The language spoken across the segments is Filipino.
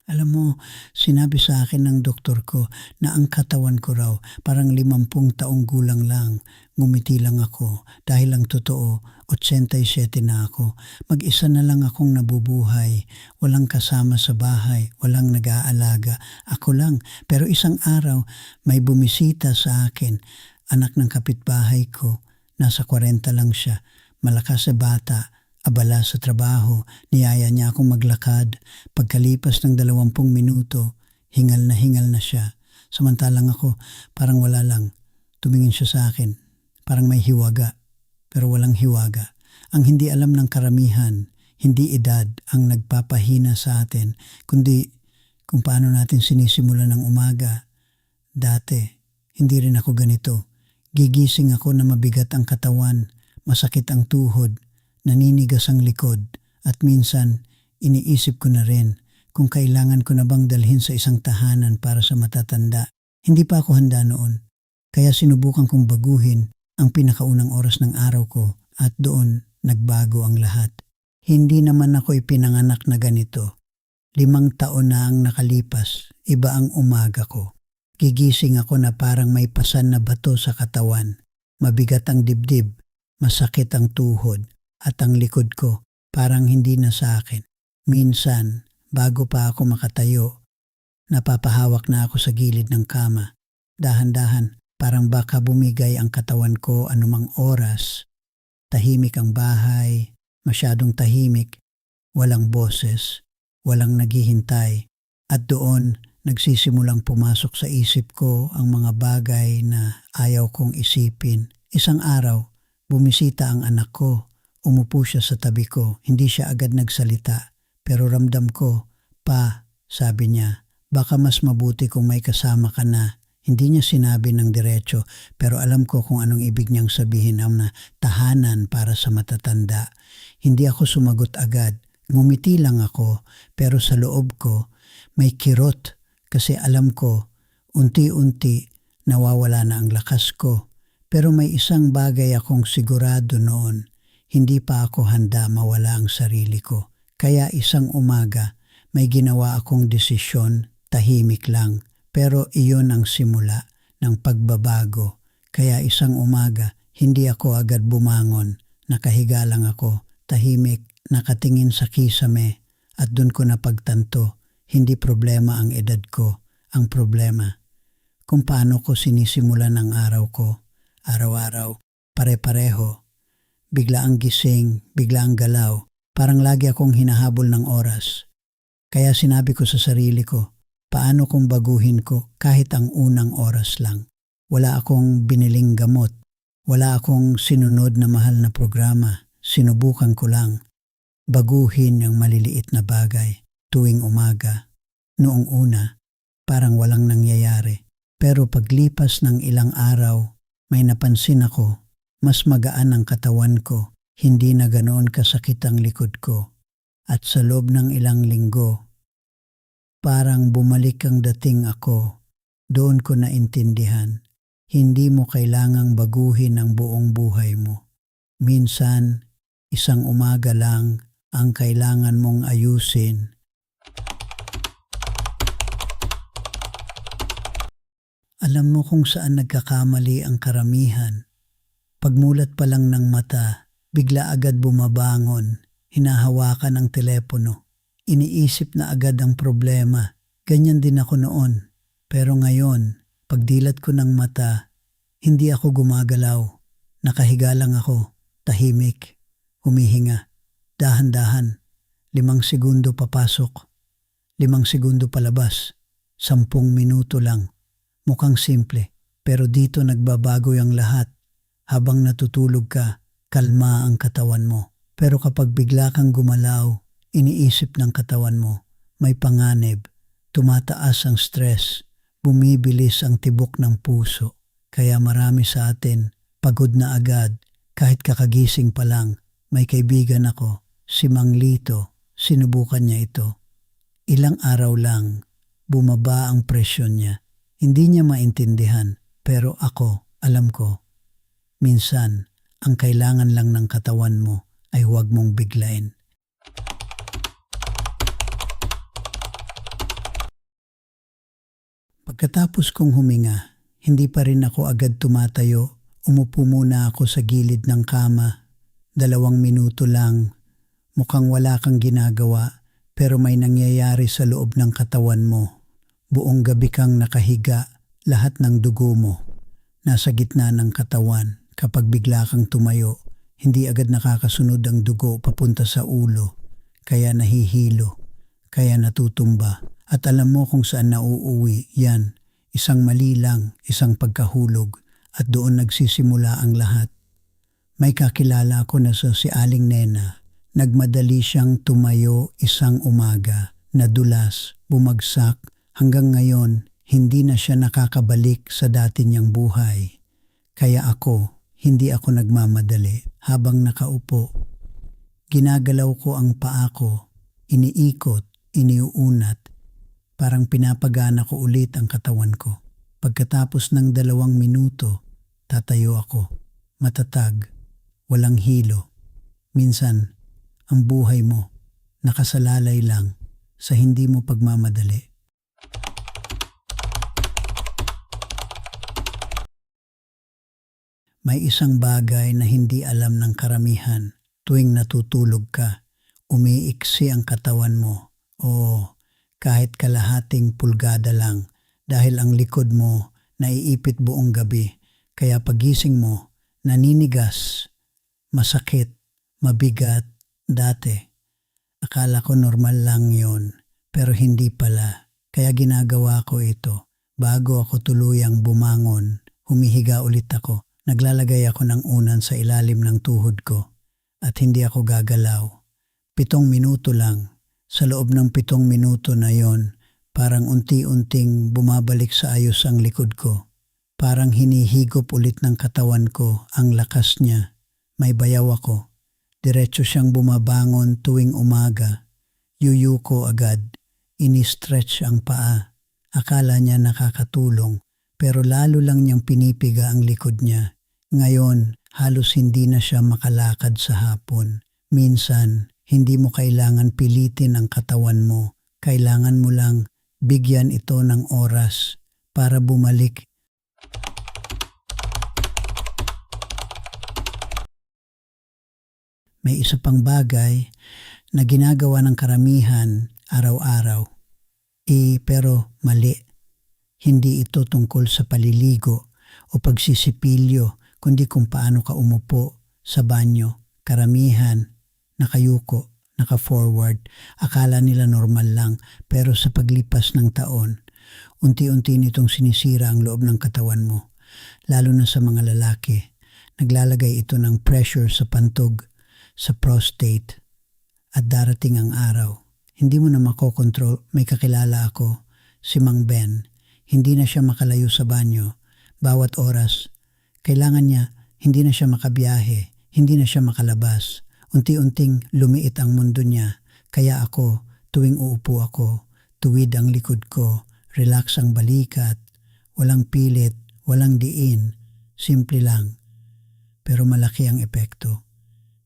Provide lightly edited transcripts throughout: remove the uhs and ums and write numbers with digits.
Alam mo, sinabi sa akin ng doktor ko na ang katawan ko raw parang 50 taong gulang lang. Ngumiti lang ako dahil ang totoo, 87 na ako. Mag-isa na lang akong nabubuhay. Walang kasama sa bahay, walang nag-aalaga. Ako lang. Pero isang araw, may bumisita sa akin. Anak ng kapitbahay ko. Nasa 40 lang siya. Malakas sa bata. Abala sa trabaho, niyaya niya akong maglakad. Pagkalipas ng 20 minuto, hingal na siya. Samantalang ako, parang wala lang. Tumingin siya sa akin, parang may hiwaga, pero walang hiwaga. Ang hindi alam ng karamihan, hindi edad ang nagpapahina sa atin, kundi kung paano natin sinisimula ng umaga. Dati, hindi rin ako ganito. Gigising ako na mabigat ang katawan, masakit ang tuhod, naninigas ang likod, at minsan iniisip ko na rin kung kailangan ko na bang dalhin sa isang tahanan para sa matatanda. Hindi pa ako handa noon, kaya sinubukan kong baguhin ang pinakaunang oras ng araw ko at doon nagbago ang lahat. Hindi naman ako ipinanganak na ganito. 5 taon na ang nakalipas, iba ang umaga ko. Gigising ako na parang may pasan na bato sa katawan, mabigat ang dibdib, masakit ang tuhod, at ang likod ko parang hindi na sa akin. Minsan, bago pa ako makatayo, napapahawak na ako sa gilid ng kama. Dahan-dahan, parang baka bumigay ang katawan ko anumang oras. Tahimik ang bahay, masyadong tahimik, walang boses, walang naghihintay. At doon, nagsisimulang pumasok sa isip ko ang mga bagay na ayaw kong isipin. Isang araw, bumisita ang anak ko. Umupo siya sa tabi ko. Hindi siya agad nagsalita. Pero ramdam ko, "Pa," sabi niya, "baka mas mabuti kung may kasama ka na." Hindi niya sinabi ng diretso, pero alam ko kung anong ibig niyang sabihin na tahanan para sa matatanda. Hindi ako sumagot agad. Ngumiti lang ako, pero sa loob ko, may kirot kasi alam ko, unti-unti nawawala na ang lakas ko. Pero may isang bagay akong sigurado noon. Hindi pa ako handa mawala ang sarili ko. Kaya isang umaga, may ginawa akong desisyon, tahimik lang. Pero iyon ang simula ng pagbabago. Kaya isang umaga, hindi ako agad bumangon. Nakahiga lang ako, tahimik, nakatingin sa kisame. At doon ko napagtanto, hindi problema ang edad ko. Ang problema, kung paano ko sinisimulan ang araw ko. Araw-araw, pare-pareho. Bigla ang gising, bigla ang galaw. Parang lagi akong hinahabol ng oras. Kaya sinabi ko sa sarili ko, paano kung baguhin ko kahit ang unang oras lang? Wala akong biniling gamot. Wala akong sinunod na mahal na programa. Sinubukan ko lang. Baguhin yung maliliit na bagay tuwing umaga. Noong una, parang walang nangyayari. Pero paglipas ng ilang araw, may napansin ako. Mas magaan ang katawan ko, hindi na ganoon kasakit ang likod ko. At sa loob ng ilang linggo, parang bumalik ang dating ako. Doon ko naintindihan, hindi mo kailangang baguhin ang buong buhay mo. Minsan, isang umaga lang ang kailangan mong ayusin. Alam mo kung saan nagkakamali ang karamihan. Pagmulat pa lang ng mata, bigla agad bumabangon, hinahawakan ang telepono. Iniisip na agad ang problema. Ganyan din ako noon. Pero ngayon, pagdilat ko ng mata, hindi ako gumagalaw. Nakahiga lang ako, tahimik, humihinga. Dahan-dahan, 5 segundo papasok, 5 segundo palabas, 10 minuto lang. Mukhang simple, pero dito nagbabago yung lahat. Habang natutulog ka, kalma ang katawan mo. Pero kapag bigla kang gumalaw, iniisip ng katawan mo, may panganib, tumataas ang stress, bumibilis ang tibok ng puso. Kaya marami sa atin, pagod na agad, kahit kakagising pa lang. May kaibigan ako, si Mang Lito, sinubukan niya ito. Ilang araw lang, bumaba ang presyon niya. Hindi niya maintindihan, pero ako, alam ko. Minsan, ang kailangan lang ng katawan mo ay huwag mong biglain. Pagkatapos kong huminga, hindi pa rin ako agad tumatayo. Umupo muna ako sa gilid ng kama. 2 minuto lang. Mukhang wala kang ginagawa pero may nangyayari sa loob ng katawan mo. Buong gabi kang nakahiga, lahat ng dugo mo nasa gitna ng katawan. Kapag bigla kang tumayo, hindi agad nakakasunod ang dugo papunta sa ulo, kaya nahihilo, kaya natutumba. At alam mo kung saan nauuwi yan, isang mali lang, isang pagkahulog, at doon nagsisimula ang lahat. May kakilala ko na si Aling Nena. Nagmadali siyang tumayo isang umaga, nadulas, bumagsak, hanggang ngayon hindi na siya nakakabalik sa dati niyang buhay. Kaya hindi ako nagmamadali. Habang nakaupo, ginagalaw ko ang paa ko, iniikot, iniuunat, parang pinapagana ko ulit ang katawan ko. Pagkatapos ng 2 minuto, tatayo ako, matatag, walang hilo. Minsan, ang buhay mo nakasalalay lang sa hindi mo pagmamadali. May isang bagay na hindi alam ng karamihan. Tuwing natutulog ka, umiiksi ang katawan mo. O kahit kalahating pulgada lang dahil ang likod mo naiipit buong gabi. Kaya pagising mo, naninigas, masakit, mabigat. Dati, akala ko normal lang yon, pero hindi pala. Kaya ginagawa ko ito. Bago ako tuluyang bumangon, humihiga ulit ako. Naglalagay ako ng unan sa ilalim ng tuhod ko at hindi ako gagalaw. 7 minuto lang. Sa loob ng 7 minuto na yon, parang unti-unting bumabalik sa ayos ang likod ko. Parang hinihigop ulit ng katawan ko ang lakas niya. May bayaw ako. Diretso siyang bumabangon tuwing umaga. Yuyuko agad. Ini-stretch ang paa. Akala niya nakakatulong, pero lalo lang niyang pinipiga ang likod niya. Ngayon, halos hindi na siya makalakad sa hapon. Minsan, hindi mo kailangan pilitin ang katawan mo. Kailangan mo lang bigyan ito ng oras para bumalik. May isa pang bagay na ginagawa ng karamihan araw-araw. Pero mali. Hindi ito tungkol sa paliligo o pagsisipilyo, kundi kung paano ka umupo sa banyo. Karamihan, nakayuko, naka-forward. Akala nila normal lang, pero sa paglipas ng taon, unti-unti nitong sinisira ang loob ng katawan mo. Lalo na sa mga lalaki. Naglalagay ito ng pressure sa pantog, sa prostate, at darating ang araw. Hindi mo na makokontrol. May kakilala ako, si Mang Ben. Hindi na siya makalayo sa banyo. Bawat oras, kailangan niya, hindi na siya makabiyahe, hindi na siya makalabas. Unti-unting lumiit ang mundo niya. Kaya ako, tuwing uupo ako, tuwid ang likod ko, relax ang balikat, walang pilit, walang diin, simple lang. Pero malaki ang epekto.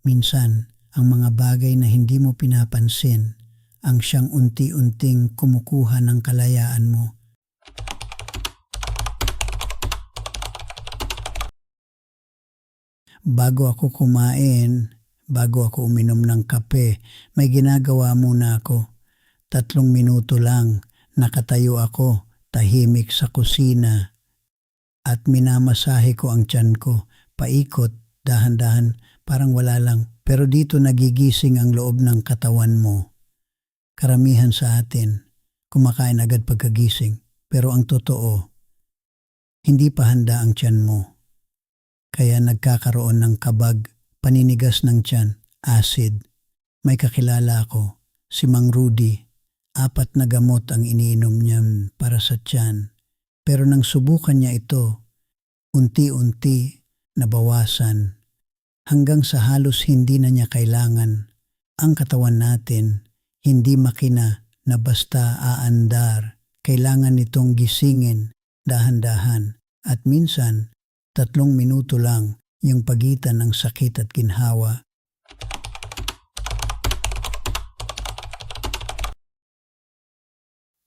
Minsan, ang mga bagay na hindi mo pinapansin ang siyang unti-unting kumukuha ng kalayaan mo. Bago ako kumain, bago ako uminom ng kape, may ginagawa muna ako. 3 minuto lang, nakatayo ako, tahimik sa kusina, at minamasahe ko ang tiyan ko, paikot, dahan-dahan, parang wala lang. Pero dito nagigising ang loob ng katawan mo. Karamihan sa atin, kumakain agad pagkagising. Pero ang totoo, hindi pa handa ang tiyan mo. Kaya nagkakaroon ng kabag, paninigas ng tiyan, acid. May kakilala ako, si Mang Rudy. 4 na gamot ang iniinom niya para sa tiyan. Pero nang subukan niya ito, unti-unti nabawasan. Hanggang sa halos hindi na niya kailangan. Ang katawan natin, hindi makina na basta aandar. Kailangan nitong gisingin, dahan-dahan. At minsan, 3 minuto lang yung pagitan ng sakit at ginhawa.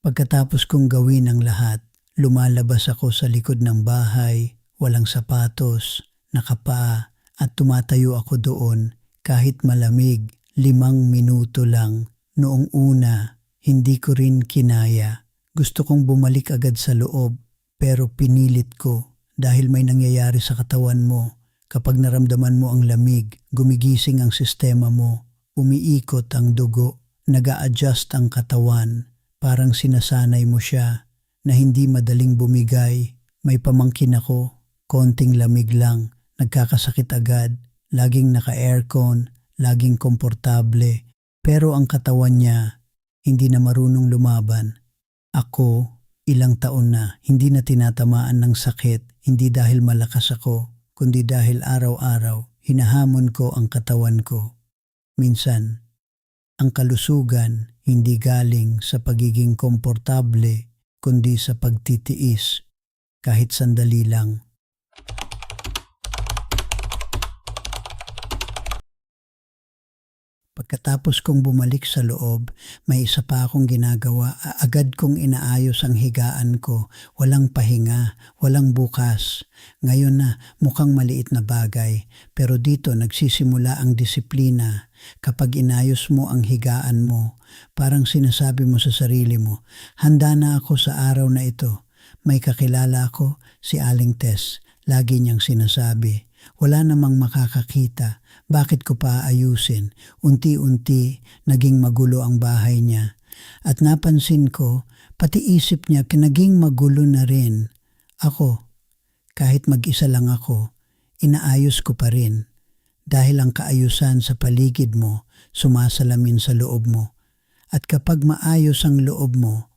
Pagkatapos kong gawin ang lahat, Lumalabas ako sa likod ng bahay, walang sapatos, nakapaa at tumatayo ako doon kahit malamig, 5 minuto lang. Noong una, hindi ko rin kinaya. Gusto kong bumalik agad sa loob pero pinilit ko dahil may nangyayari sa katawan mo. Kapag naramdaman mo ang lamig, gumigising ang sistema mo, umiikot ang dugo, nag-a-adjust ang katawan, parang sinasanay mo siya na hindi madaling bumigay. May pamangkin ako, konting lamig lang, nagkakasakit agad, laging naka-aircon, laging komportable, pero ang katawan niya hindi na marunong lumaban. Ako, ilang taon na, hindi na tinatamaan ng sakit, hindi dahil malakas ako, kundi dahil araw-araw hinahamon ko ang katawan ko. Minsan, ang kalusugan hindi galing sa pagiging komportable, kundi sa pagtitiis kahit sandali lang. Pagkatapos kong bumalik sa loob, may isa pa akong ginagawa. Agad kong inaayos ang higaan ko. Walang pahinga, walang bukas. Ngayon na mukhang maliit na bagay, pero dito nagsisimula ang disiplina. Kapag inayos mo ang higaan mo, parang sinasabi mo sa sarili mo, handa na ako sa araw na ito. May kakilala ako, si Aling Tess. Lagi niyang sinasabi, wala namang makakakita. Bakit ko pa ayusin? Unti-unti naging magulo ang bahay niya. At napansin ko, pati isip niya naging magulo na rin. Ako, kahit mag-isa lang ako, inaayos ko pa rin. Dahil ang kaayusan sa paligid mo, sumasalamin sa loob mo. At kapag maayos ang loob mo,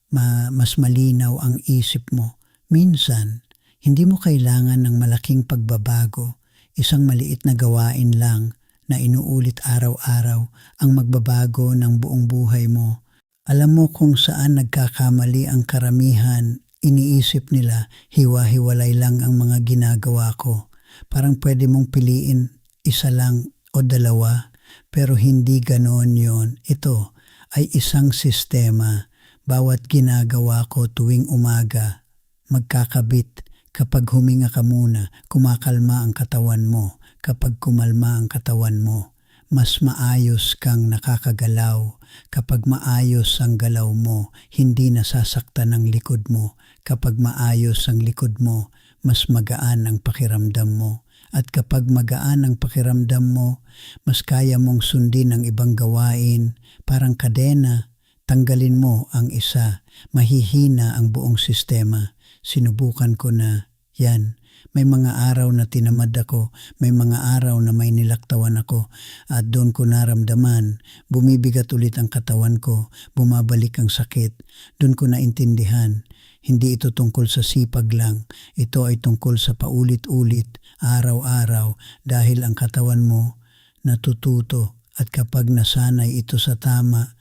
mas malinaw ang isip mo. Minsan, hindi mo kailangan ng malaking pagbabago. Isang maliit na gawain lang na inuulit araw-araw ang magbabago ng buong buhay mo. Alam mo kung saan nagkakamali ang karamihan, iniisip nila hiwa-hiwalay lang ang mga ginagawa ko. Parang pwede mong piliin isa lang o dalawa, pero hindi ganoon yon. Ito ay isang sistema. Bawat ginagawa ko tuwing umaga, magkakabit. Kapag huminga ka muna, kumakalma ang katawan mo. Kapag kumalma ang katawan mo, mas maayos kang nakakagalaw. Kapag maayos ang galaw mo, hindi nasasaktan ang likod mo. Kapag maayos ang likod mo, mas magaan ang pakiramdam mo. At kapag magaan ang pakiramdam mo, mas kaya mong sundin ang ibang gawain. Parang kadena, tanggalin mo ang isa, mahihina ang buong sistema. Sinubukan ko na yan. May mga araw na tinamad ako, may mga araw na may nilaktawan ako at doon ko naramdaman, bumibigat ulit ang katawan ko, bumabalik ang sakit. Doon ko naintindihan, hindi ito tungkol sa sipag lang, ito ay tungkol sa paulit-ulit, araw-araw dahil ang katawan mo natututo at kapag nasanay ito sa tama,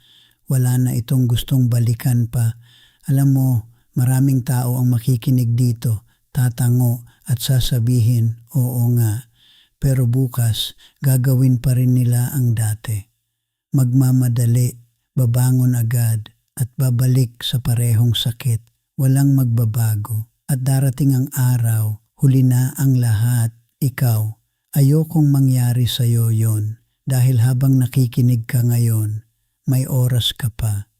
wala na itong gustong balikan pa. Alam mo, maraming tao ang makikinig dito, tatango at sasabihin, oo nga, pero bukas gagawin pa rin nila ang dati. Magmamadali, babangon agad at babalik sa parehong sakit. Walang magbabago at darating ang araw, huli na ang lahat. Ikaw, ayokong mangyari sa'yo yon dahil habang nakikinig ka ngayon, may oras ka pa.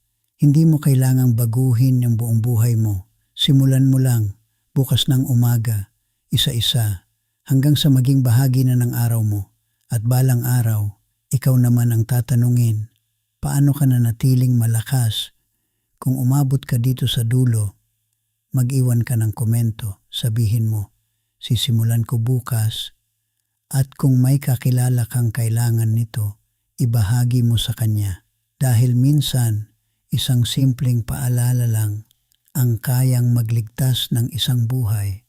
Hindi mo kailangang baguhin yung buong buhay mo. Simulan mo lang, bukas ng umaga, isa-isa, hanggang sa maging bahagi na ng araw mo. At balang araw, ikaw naman ang tatanungin, paano ka nanatiling malakas? Kung umabot ka dito sa dulo, mag-iwan ka ng komento, sabihin mo, sisimulan ko bukas. At kung may kakilala kang kailangan nito, ibahagi mo sa kanya. Dahil minsan, isang simpleng paalala lang ang kayang magligtas ng isang buhay.